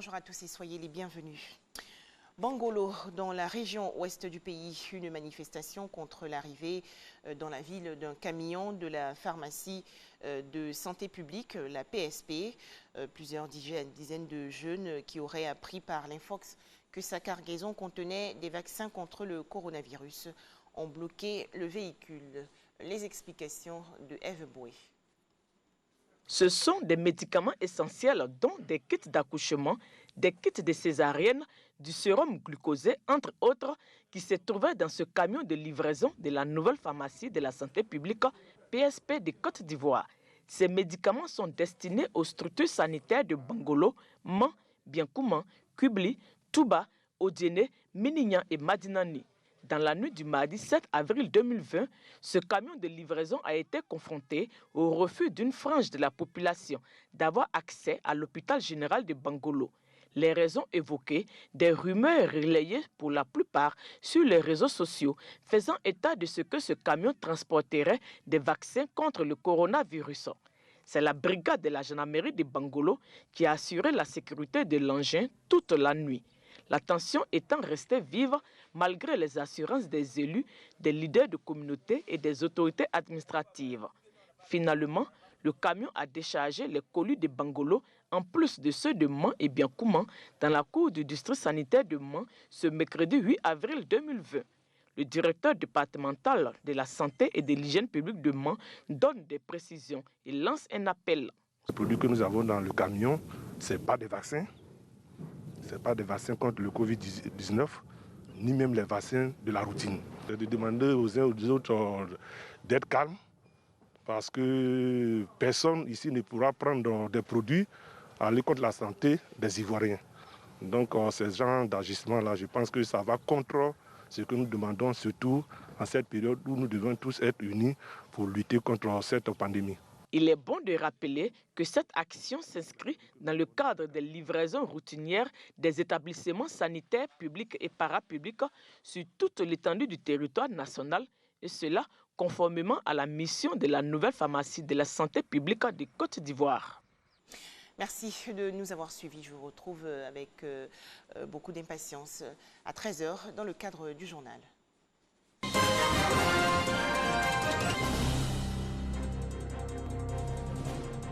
Bonjour à tous et soyez les bienvenus. Bangolo, dans la région ouest du pays, une manifestation contre l'arrivée dans la ville d'un camion de la pharmacie de santé publique, la PSP. Plusieurs dizaines de jeunes qui auraient appris par l'Infox que sa cargaison contenait des vaccins contre le coronavirus ont bloqué le véhicule. Les explications de Eve Boué. Ce sont des médicaments essentiels dont des kits d'accouchement, des kits de césarienne, du sérum glucosé, entre autres, qui se trouvaient dans ce camion de livraison de la nouvelle pharmacie de la santé publique PSP de Côte d'Ivoire. Ces médicaments sont destinés aux structures sanitaires de Bangolo, Man, Biankouman, Kubli, Touba, Odiene, Minignan et Madinani. Dans la nuit du mardi 7 avril 2020, ce camion de livraison a été confronté au refus d'une frange de la population d'avoir accès à l'hôpital général de Bangolo. Les raisons évoquées, des rumeurs relayées pour la plupart sur les réseaux sociaux, faisant état de ce que ce camion transporterait des vaccins contre le coronavirus. C'est la brigade de la gendarmerie de Bangolo qui a assuré la sécurité de l'engin toute la nuit. La tension étant restée vive malgré les assurances des élus, des leaders de communauté et des autorités administratives. Finalement, le camion a déchargé les colis de Bangolo en plus de ceux de Man et Biankouman dans la cour du district sanitaire de Man ce mercredi 8 avril 2020. Le directeur départemental de la santé et de l'hygiène publique de Man donne des précisions et lance un appel. Les produits que nous avons dans le camion, ce n'est pas des vaccins. Ce n'est pas des vaccins contre le Covid-19, ni même les vaccins de la routine. C'est de demander aux uns aux autres d'être calmes, parce que personne ici ne pourra prendre des produits à aller contre la santé des Ivoiriens. Donc ce genre d'agissement-là, je pense que ça va contre ce que nous demandons, surtout en cette période où nous devons tous être unis pour lutter contre cette pandémie. Il est bon de rappeler que cette action s'inscrit dans le cadre des livraisons routinières des établissements sanitaires publics et parapublics sur toute l'étendue du territoire national, et cela conformément à la mission de la nouvelle pharmacie de la santé publique de Côte d'Ivoire. Merci de nous avoir suivis. Je vous retrouve avec beaucoup d'impatience à 13 h dans le cadre du journal.